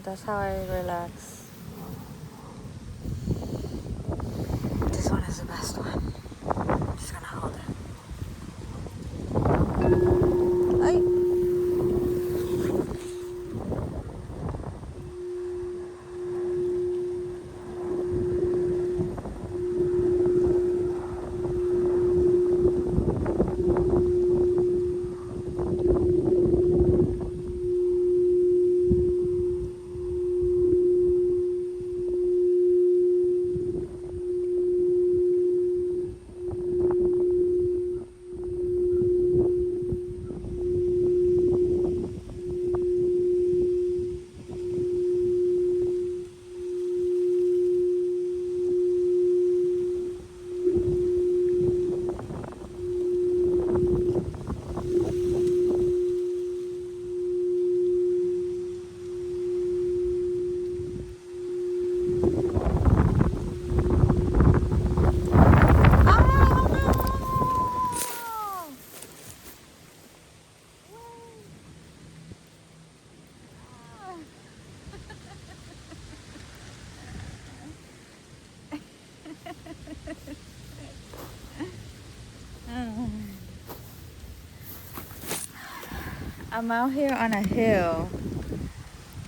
That's how I relax. This one is the best one. I'm just gonna hold it. Ay. I'm out here on a hill,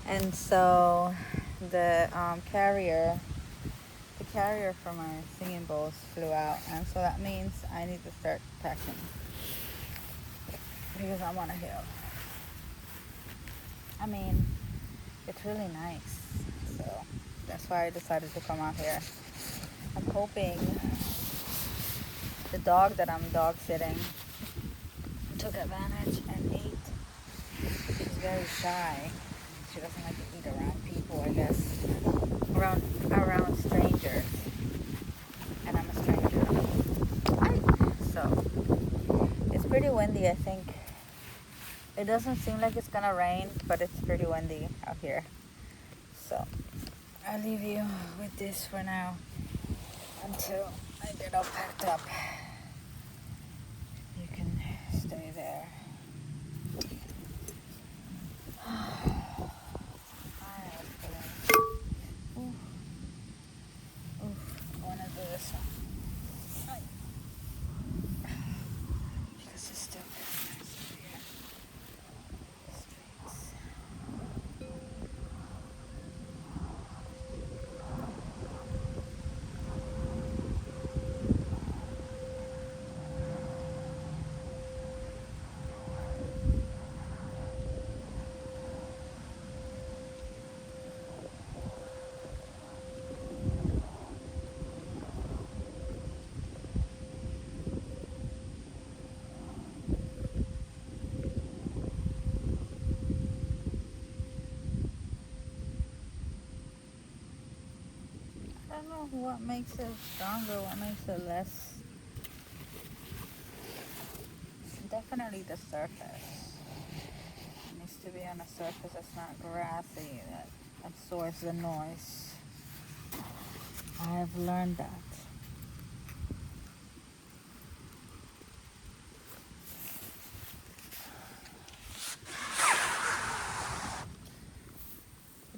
and so the carrier for my singing bowls flew out, and so that means I need to start packing because I'm on a hill. I mean, it's really nice, so that's why I decided to come out here. I'm hoping the dog that I'm dog sitting took advantage and ate. She's very shy. She doesn't like to eat around people, I guess. Around strangers. And I'm a stranger. So it's pretty windy, I think. It doesn't seem like it's gonna rain, but it's pretty windy out here. So I'll leave you with this for now until I get all packed up. You can stay there. I want to do this one. Because it's still very nice over here. Streets. I don't know what makes it stronger, what makes it less. Definitely the surface. It needs to be on a surface that's not grassy, that absorbs the noise. I have learned that.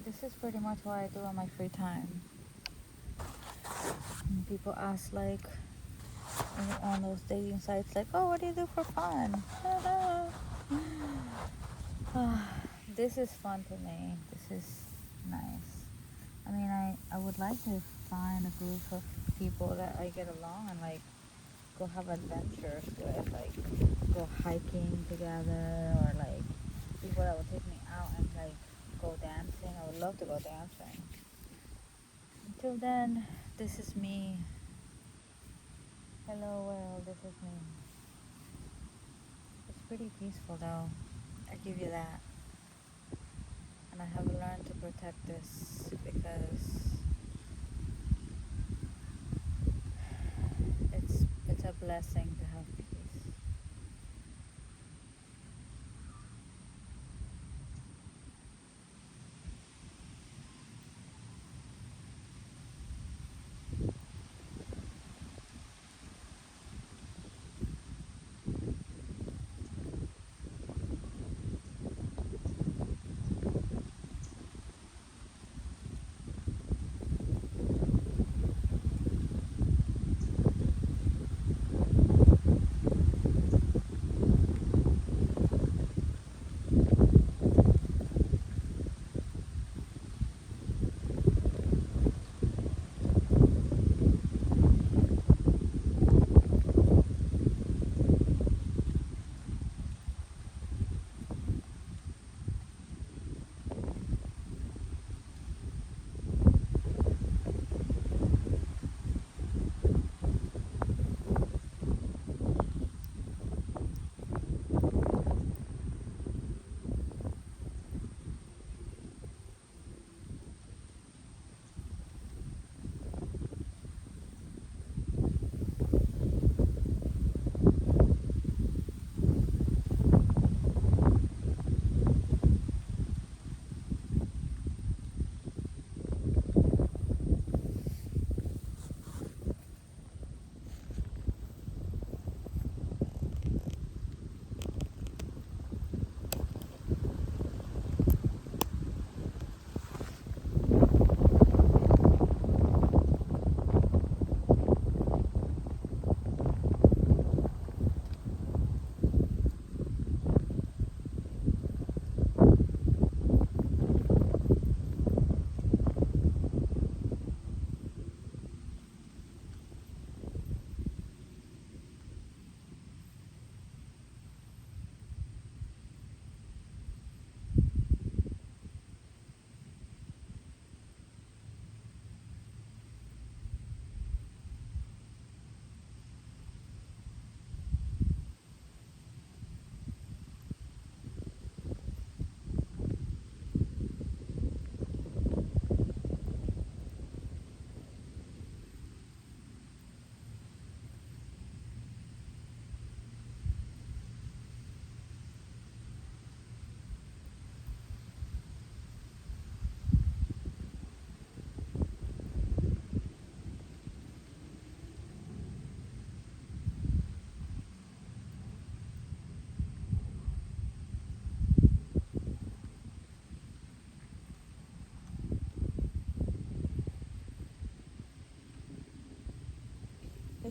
This is pretty much what I do on my free time. And people ask, like, on those dating sites, like, oh, what do you do for fun? This is fun to me. This is nice. I mean, I would like to find a group of people that I get along and, like, go have adventures with, like, go hiking together, or, like, people that would take me out and, like, go dancing. I would love to go dancing. Until then, this is me. Hello world, this is me. It's pretty peaceful though, I give you that. And I have learned to protect this because it's a blessing to have peace.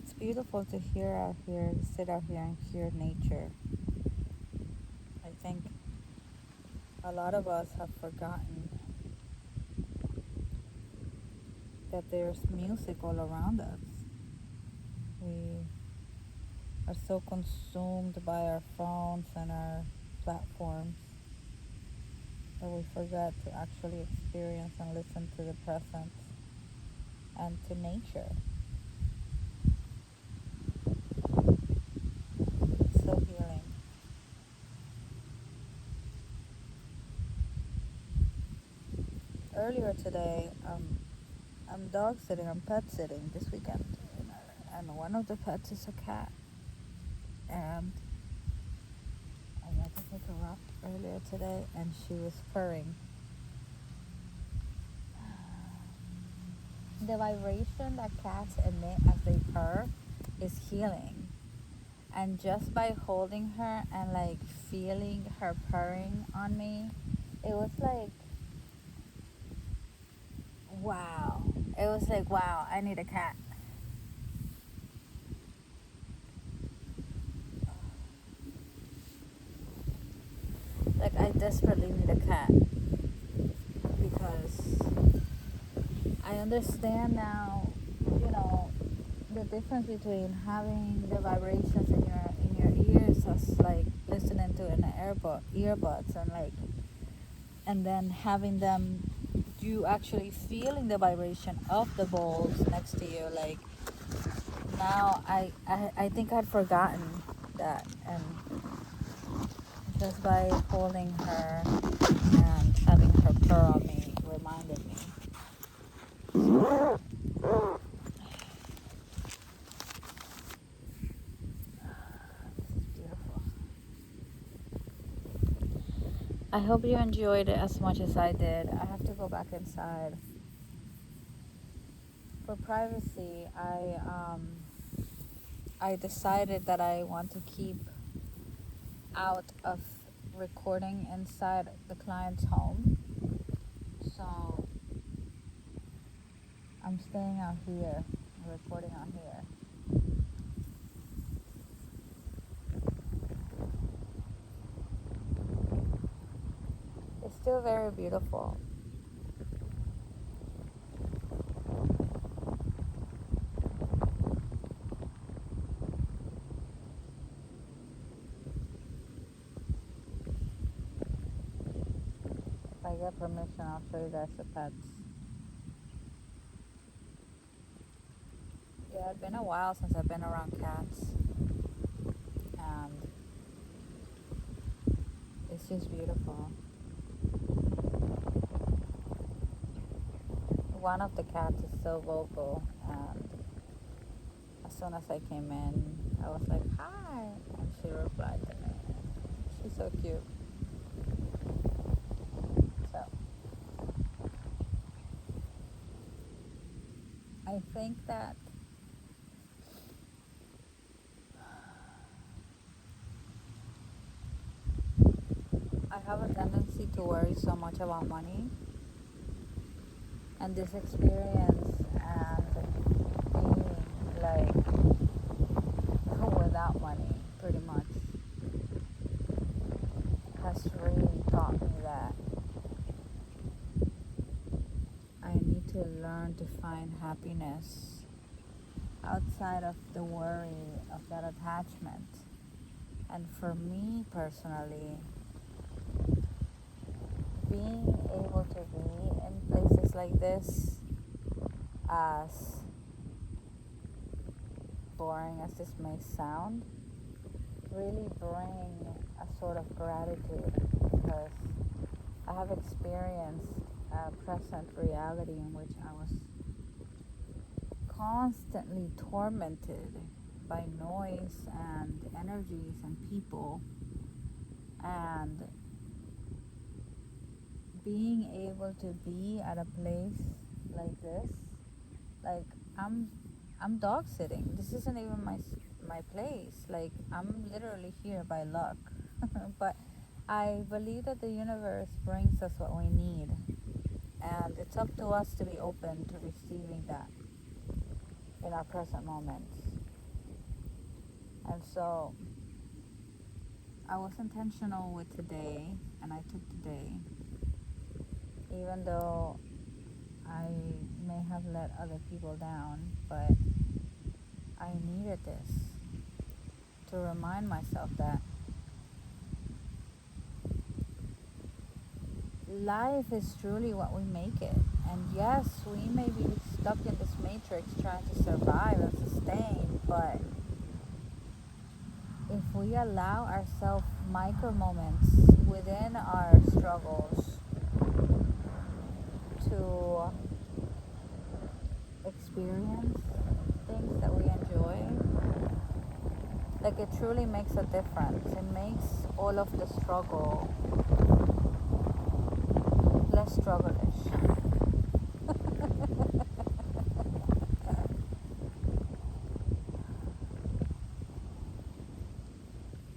It's beautiful to hear out here, sit out here and hear nature. I think a lot of us have forgotten that there's music all around us. We are so consumed by our phones and our platforms that we forget to actually experience and listen to the present and to nature. It's so healing. Earlier today, I'm dog sitting, I'm pet sitting this weekend, and one of the pets is a cat. And I went to pick her up earlier today, and she was purring. The vibration that cats emit as they purr is healing. And just by holding her and like feeling her purring on me, it was like, wow. It was like, wow, I need a cat. Like, I desperately need a cat because I understand now, the difference between having the vibrations in your ears as like listening to an earbuds and then having them, you actually feeling the vibration of the balls next to you. Like, now I think I'd forgotten that, and just by holding her and having her purr on me reminded me. This is beautiful. I hope you enjoyed it as much as I did. I have to go back inside. For privacy, I decided that I want to keep out of recording inside the client's home. So I'm staying out here, recording out here. It's still very beautiful. If I get permission, I'll show you guys the pets. Yeah, it's been a while since I've been around cats, and it's just beautiful. One of the cats is so vocal, and as soon as I came in, I was like, hi, and she replied to me. She's so cute. So I think that I have a tendency to worry so much about money, and this experience and being like without money pretty much has really taught me that I need to learn to find happiness outside of the worry of that attachment. And for me personally, being able to be in places like this, as boring as this may sound, really bring a sort of gratitude, because I have experienced a present reality in which I was constantly tormented by noise and energies and people, and being able to be at a place like this, like I'm dog sitting. This isn't even my place. Like, I'm literally here by luck. But I believe that the universe brings us what we need, and it's up to us to be open to receiving that in our present moments. And so I was intentional with today, and I took today, even though I may have let other people down, but I needed this to remind myself that life is truly what we make it. And yes, we may be stuck in this matrix trying to survive and sustain, but if we allow ourselves micro moments within our struggles to experience things that we enjoy, like it truly makes a difference. It makes all of the struggle less struggle-ish.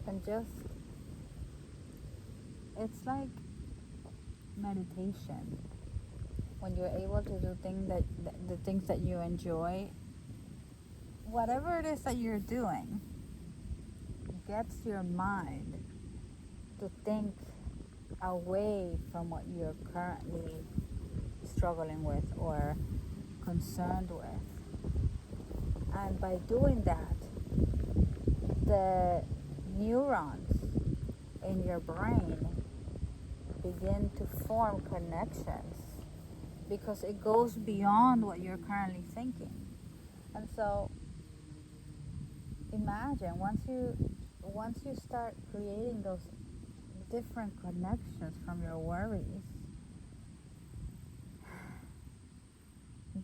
And just, it's like meditation. When you're able to do things the things that you enjoy, whatever it is that you're doing, gets your mind to think away from what you're currently struggling with or concerned with. And by doing that, the neurons in your brain begin to form connections because it goes beyond what you're currently thinking. And so imagine once you start creating those different connections from your worries,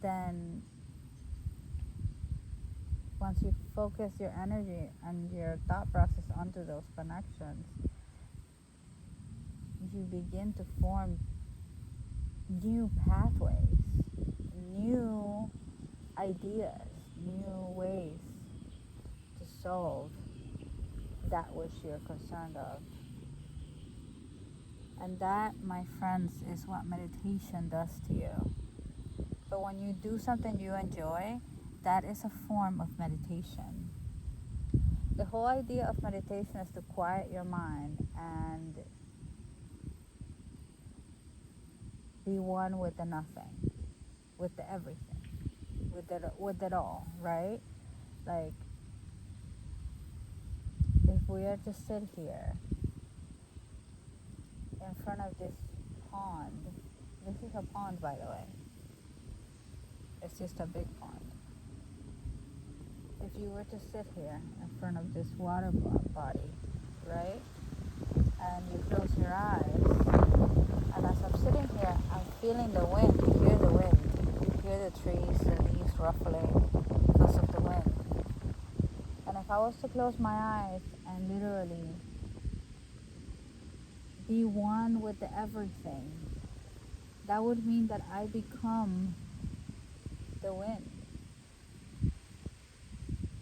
then once you focus your energy and your thought process onto those connections, you begin to form new pathways, new ideas, new ways to solve that which you're concerned of. And that, my friends, is what meditation does to you. So when you do something you enjoy, that is a form of meditation. The whole idea of meditation is to quiet your mind and be one with the nothing, with the everything, with it all, right? Like, if we are to sit here in front of this pond, this is a pond, by the way. It's just a big pond. If you were to sit here in front of this water body, right? And you close your eyes, and as I'm sitting here, I'm feeling the wind. You hear the wind. You hear the trees, the leaves ruffling because of the wind. And if I was to close my eyes and literally be one with the everything, that would mean that I become the wind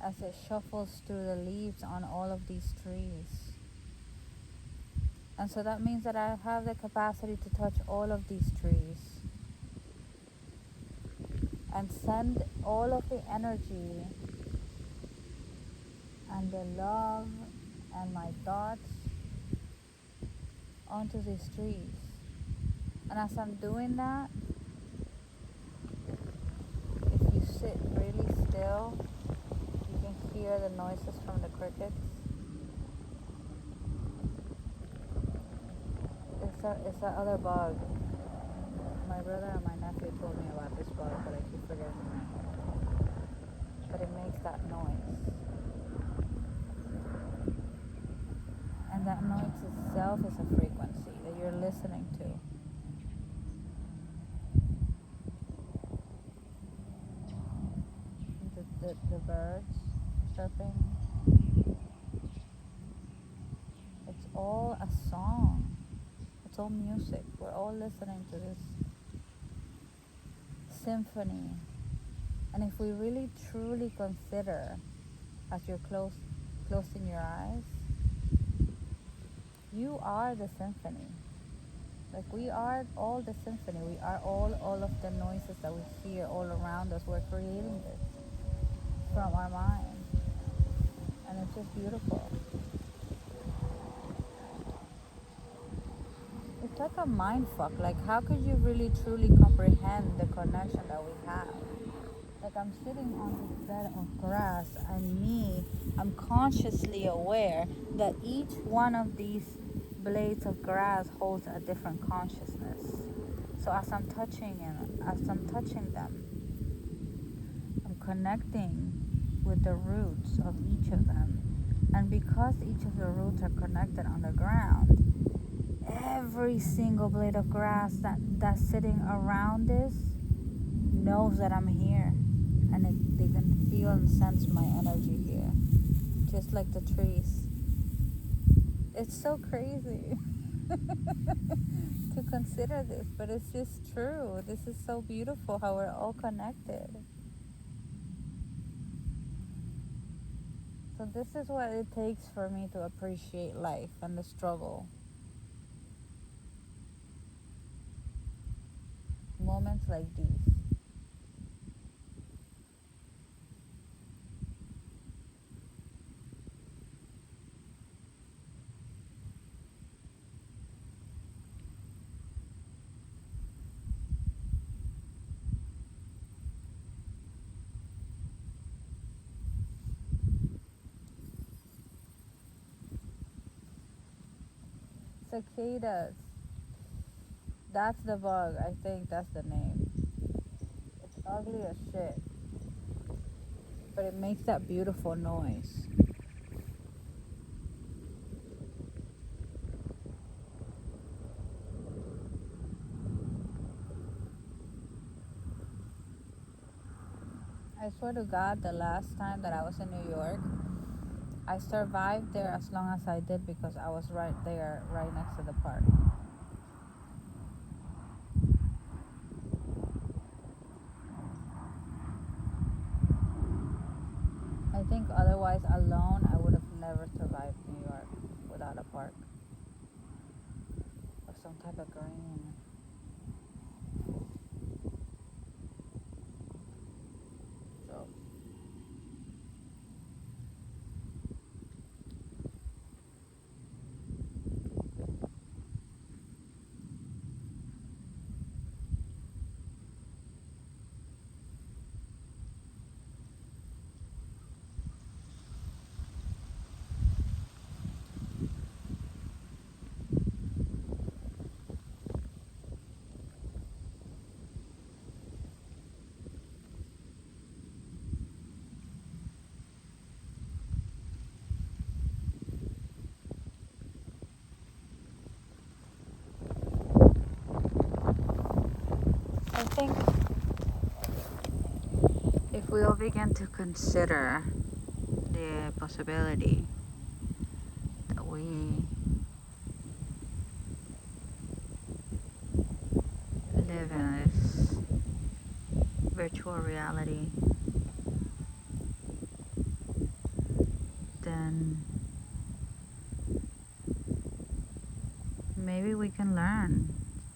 as it shuffles through the leaves on all of these trees. And so that means that I have the capacity to touch all of these trees and send all of the energy and the love and my thoughts onto these trees. And as I'm doing that, if you sit really still, you can hear the noises from the crickets. It's that other bug. My brother and my nephew told me about this bug, but I keep forgetting the name. But it makes that noise. And that noise itself is a frequency that you're listening to. The birds chirping. It's all a song. It's all music. We're all listening to this symphony. And if we really truly consider, as you're closing your eyes, you are the symphony. Like, we are all the symphony. We are all of the noises that we hear all around us. We're creating this from our mind. And it's just beautiful. It's like a mind fuck. Like, how could you really truly comprehend the connection that we have? Like, I'm sitting on this bed of grass, and I'm consciously aware that each one of these blades of grass holds a different consciousness. So as I'm touching them, I'm connecting with the roots of each of them. And because each of the roots are connected on the ground, every single blade of grass that's sitting around this knows that I'm here. And they can feel and sense my energy here. Just like the trees. It's so crazy to consider this, but it's just true. This is so beautiful how we're all connected. So this is what it takes for me to appreciate life and the struggle. Moments like these. Cicadas. That's the bug. I think that's the name. It's ugly as shit. But it makes that beautiful noise. I swear to God, the last time that I was in New York, I survived there as long as I did because I was right there, right next to the park. I think otherwise, alone, I would have never survived New York without a park or some type of green. So I think if we all begin to consider the possibility that we live in this virtual reality, then maybe we can learn.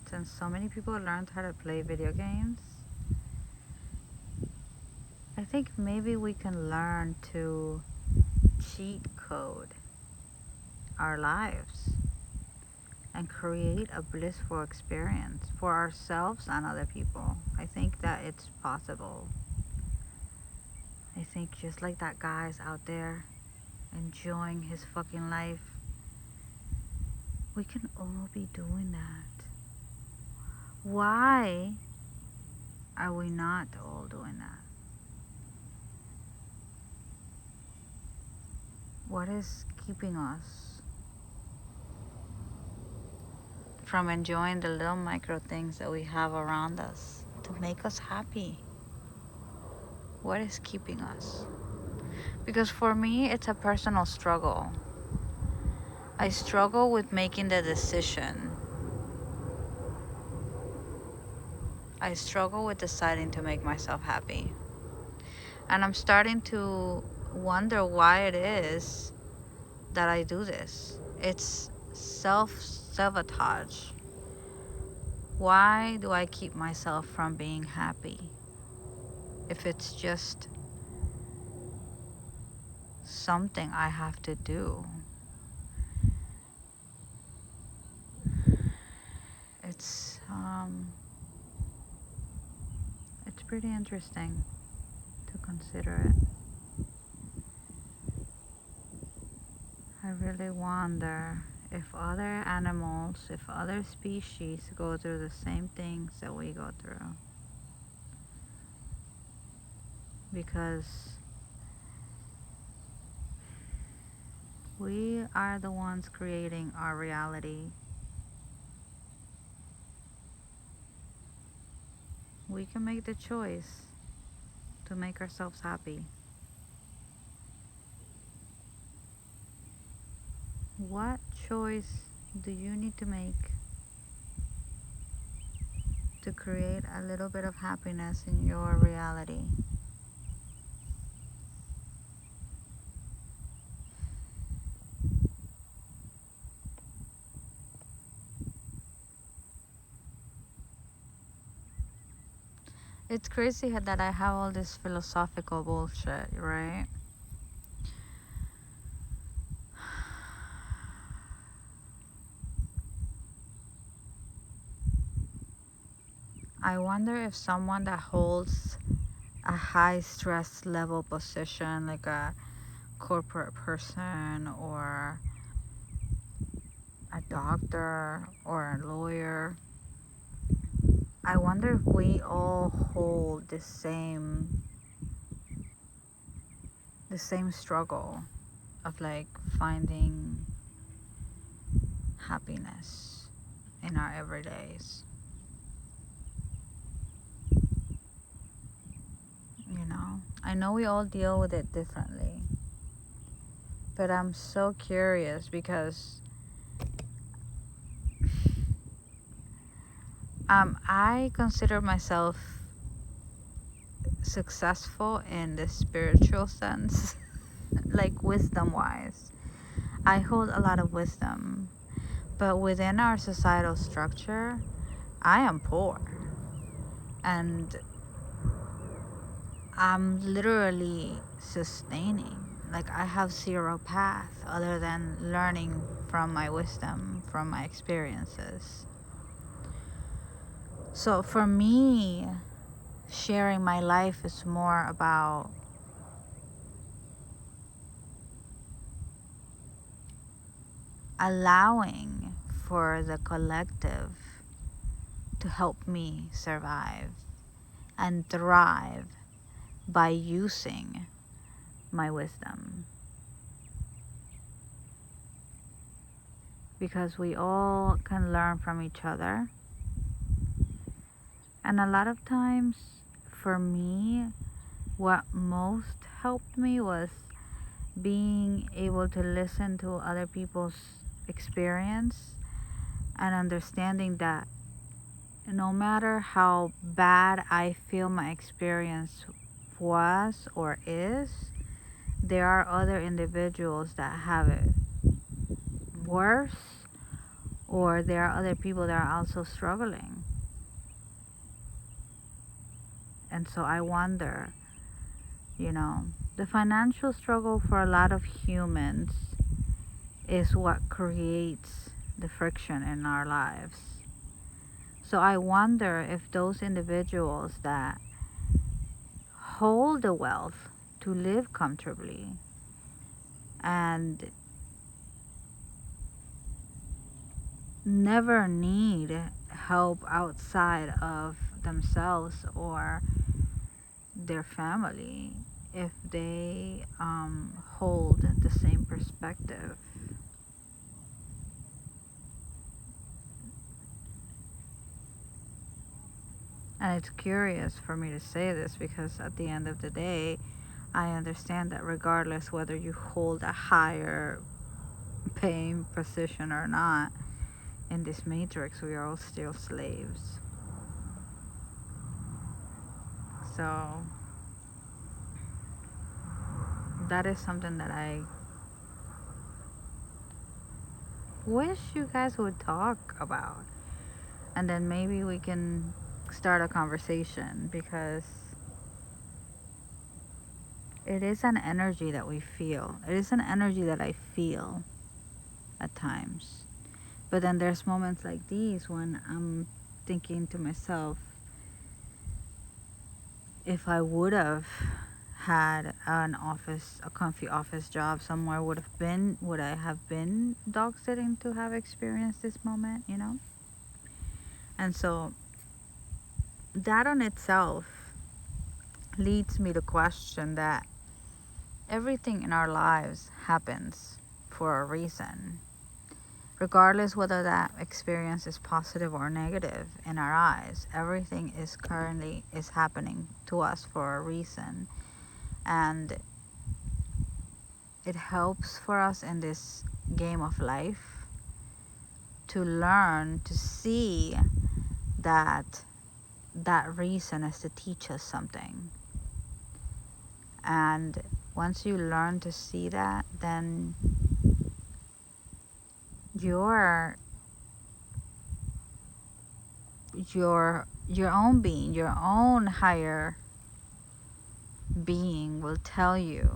Since so many people learned how to play video games, I think maybe we can learn to cheat code our lives and create a blissful experience for ourselves and other people. I think that it's possible. I think just like that guy's out there enjoying his fucking life, we can all be doing that. Why are we not all doing that? What is keeping us from enjoying the little micro things that we have around us to make us happy? What is keeping us? Because for me, it's a personal struggle. I struggle with making the decision. I struggle with deciding to make myself happy. And I'm starting to wonder why it is that I do this. It's self-sabotage. Why do I keep myself from being happy? If it's just something I have to do. It's pretty interesting to consider it. I really wonder if other animals, if other species go through the same things that we go through. Because we are the ones creating our reality. We can make the choice to make ourselves happy. What choice do you need to make to create a little bit of happiness in your reality? It's crazy that I have all this philosophical bullshit, right? I wonder if someone that holds a high stress level position, like a corporate person or a doctor or a lawyer, I wonder if we all hold the same struggle of like finding happiness in our everydays. You know, I know we all deal with it differently, but I'm so curious because I consider myself successful in the spiritual sense, like wisdom wise. I hold a lot of wisdom, but within our societal structure, I am poor. And I'm literally sustaining. Like, I have zero path other than learning from my wisdom, from my experiences. So for me, sharing my life is more about allowing for the collective to help me survive and thrive by using my wisdom. Because we all can learn from each other. And a lot of times, for me, what most helped me was being able to listen to other people's experience and understanding that no matter how bad I feel my experience was or is, there are other individuals that have it worse, or there are other people that are also struggling. And so I wonder, you know, the financial struggle for a lot of humans is what creates the friction in our lives. So I wonder if those individuals that hold the wealth to live comfortably and never need help outside of themselves or their family, if they hold the same perspective. And it's curious for me to say this because at the end of the day, I understand that regardless whether you hold a higher paying position or not, in this matrix, we are all still slaves. So that is something that I wish you guys would talk about. And then maybe we can start a conversation, because it is an energy that we feel. It is an energy that I feel at times. But then there's moments like these when I'm thinking to myself, if I would have had a comfy office job somewhere, would I have been dog sitting to have experienced this moment, you know? And so that on itself leads me to question that everything in our lives happens for a reason, regardless whether that experience is positive or negative. In our eyes, everything is happening to us for a reason. And it helps for us in this game of life to learn to see that reason is to teach us something. And once you learn to see that, then your own being, your own higher being will tell you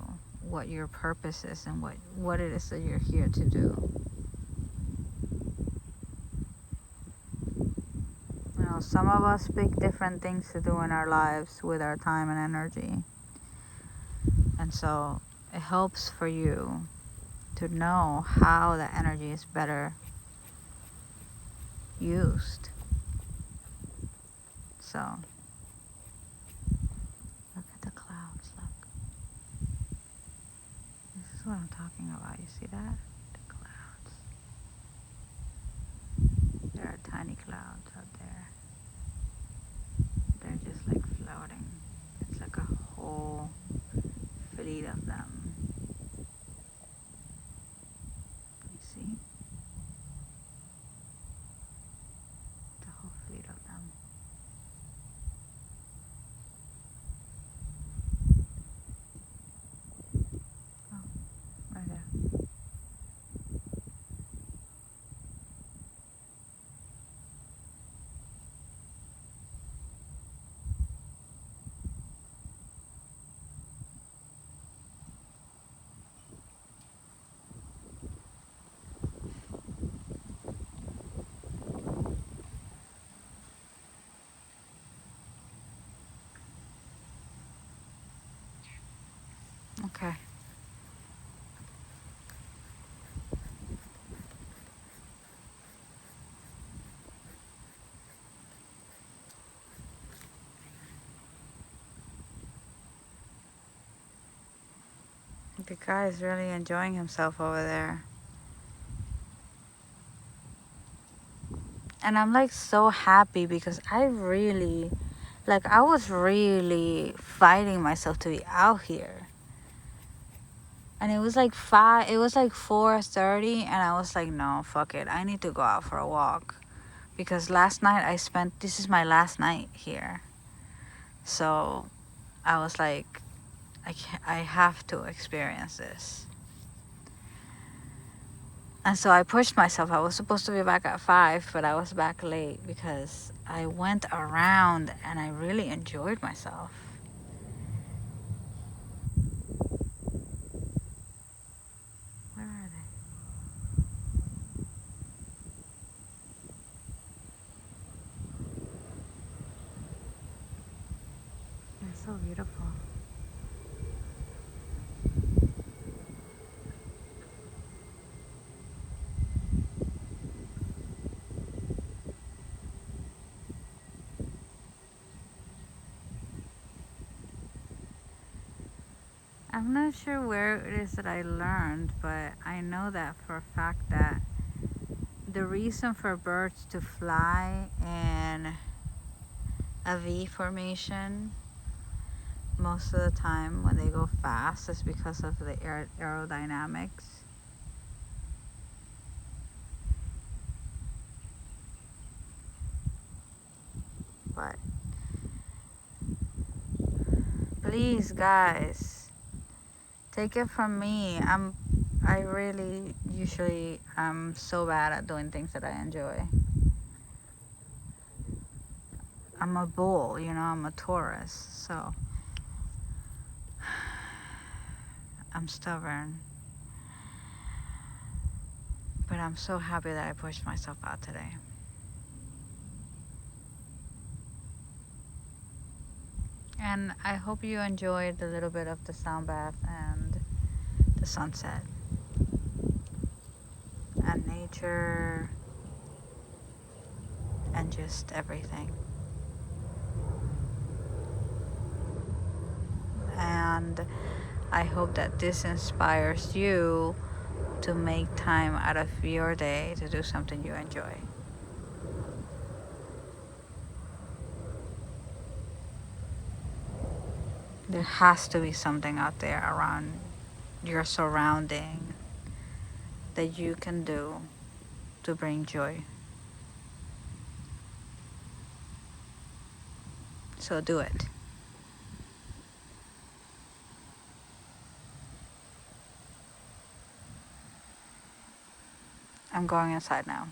what your purpose is and what it is that you're here to do. You know, some of us pick different things to do in our lives with our time and energy. And so it helps for you to know how that energy is better used. So look at the clouds, look. This is what I'm talking about. You see that? The clouds. There are tiny clouds out there. They're just like floating. It's like a whole fleet of them. You see? The whole fleet of them. Oh, right there. Okay. The guy is really enjoying himself over there. And I'm like so happy because I was really fighting myself to be out here. And it was like 4:30 and I was like, no, fuck it. I need to go out for a walk. Because last night this is my last night here. So I was like, I have to experience this. And so I pushed myself. I was supposed to be back at 5, but I was back late because I went around and I really enjoyed myself. Where are they? They're so beautiful. I'm not sure where it is that I learned, but I know that for a fact that the reason for birds to fly in a V formation most of the time when they go fast is because of the aerodynamics. But please, guys, take it from me. I really usually am so bad at doing things that I enjoy. I'm a bull, you know, I'm a Taurus, so I'm stubborn. But I'm so happy that I pushed myself out today. And I hope you enjoyed a little bit of the sound bath and the sunset and nature and just everything. And I hope that this inspires you to make time out of your day to do something you enjoy. There has to be something out there around your surrounding that you can do to bring joy. So do it. I'm going inside now.